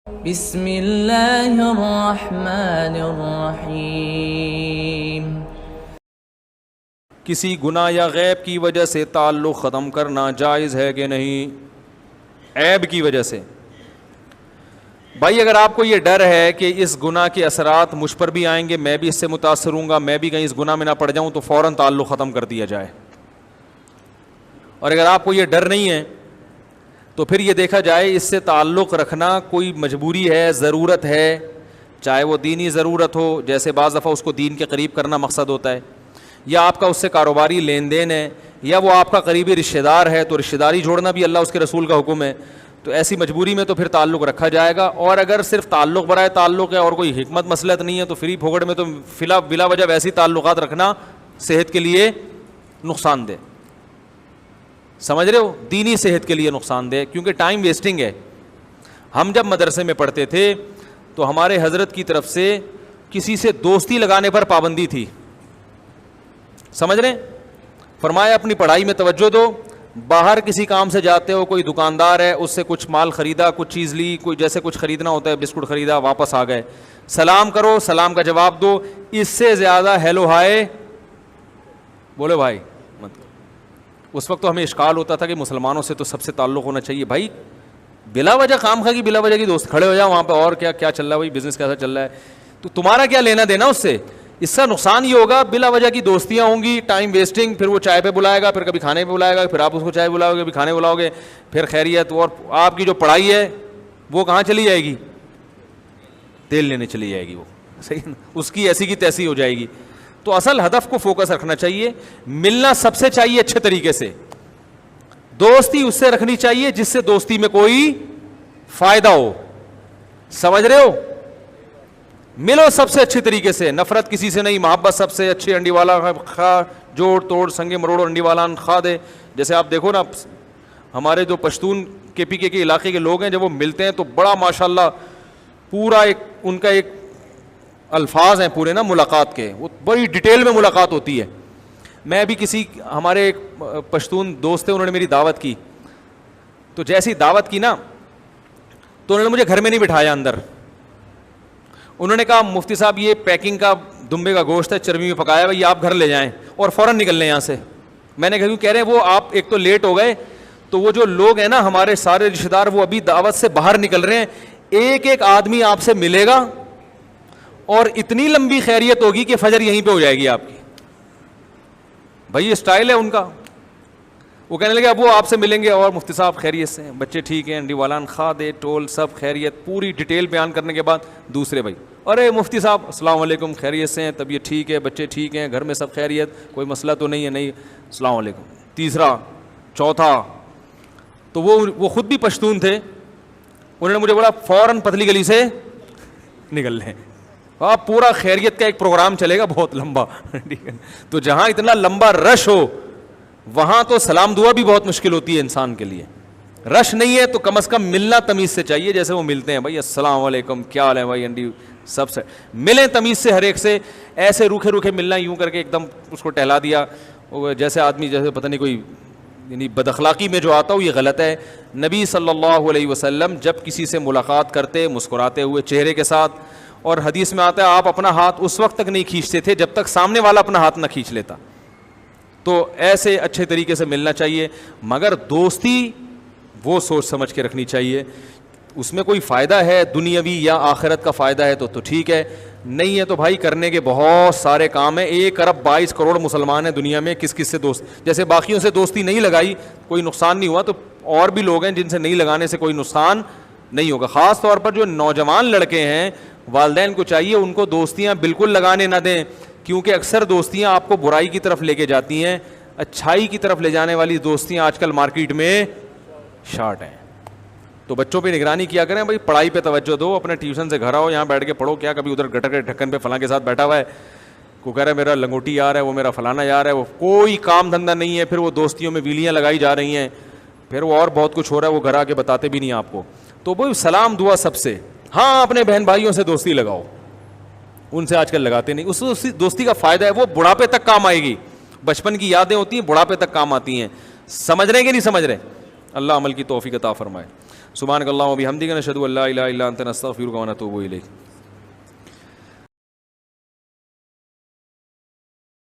بسم اللہ الرحمن الرحیم۔ کسی گناہ یا غیب کی وجہ سے تعلق ختم کرنا جائز ہے کہ نہیں؟ عیب کی وجہ سے بھائی، اگر آپ کو یہ ڈر ہے کہ اس گناہ کے اثرات مجھ پر بھی آئیں گے، میں بھی اس سے متاثر ہوں گا، میں بھی کہیں اس گناہ میں نہ پڑ جاؤں، تو فوراً تعلق ختم کر دیا جائے۔ اور اگر آپ کو یہ ڈر نہیں ہے تو پھر یہ دیکھا جائے اس سے تعلق رکھنا کوئی مجبوری ہے، ضرورت ہے، چاہے وہ دینی ضرورت ہو، جیسے بعض دفعہ اس کو دین کے قریب کرنا مقصد ہوتا ہے، یا آپ کا اس سے کاروباری لین دین ہے، یا وہ آپ کا قریبی رشتہ دار ہے تو رشتہ داری جوڑنا بھی اللہ اس کے رسول کا حکم ہے، تو ایسی مجبوری میں تو پھر تعلق رکھا جائے گا۔ اور اگر صرف تعلق برائے تعلق ہے اور کوئی حکمت مسلط نہیں ہے تو فری پھوگڑ میں تو بلا وجہ ویسی تعلقات رکھنا صحت کے لیے نقصان دہ، سمجھ رہے ہو، دینی صحت کے لیے نقصان دہ، کیونکہ ٹائم ویسٹنگ ہے۔ ہم جب مدرسے میں پڑھتے تھے تو ہمارے حضرت کی طرف سے کسی سے دوستی لگانے پر پابندی تھی، سمجھ رہے ہیں، فرمایا اپنی پڑھائی میں توجہ دو، باہر کسی کام سے جاتے ہو، کوئی دکاندار ہے اس سے کچھ مال خریدا، کچھ چیز لی، کوئی جیسے کچھ خریدنا ہوتا ہے، بسکٹ خریدا، واپس آ گئے، سلام کرو، سلام کا جواب دو، اس سے زیادہ ہیلو ہائے بولے بھائی مت کرو۔ اس وقت تو ہمیں اشکال ہوتا تھا کہ مسلمانوں سے تو سب سے تعلق ہونا چاہیے، بھائی بلا وجہ خام خواہ کی بلا وجہ کی دوست کھڑے ہو جاؤ وہاں پہ، اور کیا چل رہا ہے بھائی، بزنس کیسا چل رہا ہے، تو تمہارا کیا لینا دینا اس سے؟ اس کا نقصان یہ ہوگا بلا وجہ کی دوستیاں ہوں گی، ٹائم ویسٹنگ، پھر وہ چائے پہ بلائے گا، پھر کبھی کھانے پہ بلائے گا، پھر آپ اس کو چائے بلاؤ گے، کبھی کھانے بلاؤ گے، پھر خیریت، اور آپ کی جو پڑھائی ہے وہ کہاں چلی جائے گی؟ تیل لینے چلی جائے گی، وہ صحیح نا، اس کی ایسی کی تیسی ہو جائے گی۔ تو اصل ہدف کو فوکس رکھنا چاہیے، ملنا سب سے چاہیے اچھے طریقے سے، دوستی اس سے رکھنی چاہیے جس سے دوستی میں کوئی فائدہ ہو، سمجھ رہے ہو، ملو سب سے اچھے طریقے سے، نفرت کسی سے نہیں، محبت سب سے اچھی، انڈی والا خواہ جوڑ توڑ سنگے مروڑ انڈی والا خواہ دے۔ جیسے آپ دیکھو نا، ہمارے جو پشتون کے پی کے علاقے کے لوگ ہیں جب وہ ملتے ہیں تو بڑا ماشاءاللہ پورا ایک ان کا ایک الفاظ ہیں پورے نا ملاقات کے، وہ بڑی ڈیٹیل میں ملاقات ہوتی ہے۔ میں بھی کسی ہمارے ایک پشتون دوست تھے، انہوں نے میری دعوت کی، تو جیسی دعوت کی نا تو انہوں نے مجھے گھر میں نہیں بٹھایا اندر، انہوں نے کہا مفتی صاحب یہ پیکنگ کا دمبے کا گوشت ہے، چربی میں پکایا ہے، یہ آپ گھر لے جائیں اور فوراً نکل لیں یہاں سے۔ میں نے کہا کیوں؟ کہہ رہے ہیں وہ آپ ایک تو لیٹ ہو گئے، تو وہ جو لوگ ہیں نا ہمارے سارے رشتہ دار وہ ابھی دعوت سے باہر نکل رہے ہیں، ایک ایک آدمی آپ سے ملے گا اور اتنی لمبی خیریت ہوگی کہ فجر یہیں پہ ہو جائے گی آپ کی۔ بھائی یہ اسٹائل ہے ان کا۔ وہ کہنے لگے اب وہ آپ سے ملیں گے اور مفتی صاحب خیریت سے ہیں، بچے ٹھیک ہیں، انڈی والان خادے ٹول سب خیریت، پوری ڈیٹیل بیان کرنے کے بعد دوسرے بھائی، ارے مفتی صاحب السلام علیکم، خیریت سے ہیں، طبیعت ٹھیک ہے، بچے ٹھیک ہیں، گھر میں سب خیریت، کوئی مسئلہ تو نہیں ہے؟ نہیں، السلام علیکم، تیسرا چوتھا، تو وہ خود بھی پشتون تھے، انہوں نے مجھے بولا فوراً پتلی گلی سے نکل لیں، آپ پورا خیریت کا ایک پروگرام چلے گا بہت لمبا۔ تو جہاں اتنا لمبا رش ہو وہاں تو سلام دعا بھی بہت مشکل ہوتی ہے انسان کے لیے۔ رش نہیں ہے تو کم از کم ملنا تمیز سے چاہیے، جیسے وہ ملتے ہیں، بھائی السلام علیکم، کیا حال ہے بھائی، انڈی سب سے ملیں تمیز سے، ہر ایک سے، ایسے روکھے روکھے ملنا یوں کر کے ایک دم اس کو ٹہلا دیا، جیسے آدمی جیسے پتہ نہیں کوئی یعنی بد اخلاقی میں جو آتا ہو، یہ غلط ہے۔ نبی صلی اللہ علیہ وسلم جب کسی سے ملاقات کرتے مسکراتے ہوئے چہرے کے ساتھ، اور حدیث میں آتا ہے آپ اپنا ہاتھ اس وقت تک نہیں کھینچتے تھے جب تک سامنے والا اپنا ہاتھ نہ کھینچ لیتا۔ تو ایسے اچھے طریقے سے ملنا چاہیے، مگر دوستی وہ سوچ سمجھ کے رکھنی چاہیے، اس میں کوئی فائدہ ہے دنیاوی یا آخرت کا فائدہ ہے تو ٹھیک ہے، نہیں ہے تو بھائی کرنے کے بہت سارے کام ہیں۔ 1 ارب 22 کروڑ مسلمان ہیں دنیا میں، کس کس سے دوست، جیسے باقیوں سے دوستی نہیں لگائی کوئی نقصان نہیں ہوا، تو اور بھی لوگ ہیں جن سے نہیں لگانے سے کوئی نقصان نہیں ہوگا۔ خاص طور پر جو نوجوان لڑکے ہیں، والدین کو چاہیے ان کو دوستیاں بالکل لگانے نہ دیں، کیونکہ اکثر دوستیاں آپ کو برائی کی طرف لے کے جاتی ہیں، اچھائی کی طرف لے جانے والی دوستیاں آج کل مارکیٹ میں شارٹ ہیں۔ تو بچوں پہ نگرانی کیا کریں، بھائی پڑھائی پہ توجہ دو، اپنے ٹیوشن سے گھر آؤ، یہاں بیٹھ کے پڑھو، کیا کبھی ادھر گٹر کے ڈھکن پہ فلاں کے ساتھ بیٹھا ہوا ہے، کو کہہ رہا ہے میرا لنگوٹی یار ہے، وہ میرا فلانا یار ہے، وہ کوئی کام دھندہ نہیں ہے، پھر وہ دوستیوں میں ویلیاں لگائی جا رہی ہیں، پھر وہ اور بہت کچھ ہو رہا ہے، وہ گھر آ کے بتاتے بھی نہیں آپ کو۔ تو بھائی سلام دعا سب سے، ہاں اپنے بہن بھائیوں سے دوستی لگاؤ، ان سے آج کل لگاتے نہیں، اس دوستی کا فائدہ ہے وہ بڑھاپے تک کام آئے گی، بچپن کی یادیں ہوتی ہیں بڑھاپے تک کام آتی ہیں، سمجھ رہے ہیں کہ نہیں سمجھ رہے؟ اللہ عمل کی توفیق عطا فرمائے۔ سبحانک اللہم و بحمدک نشہد ان لا الہ الا انت نستغفرک و نتوب الیک.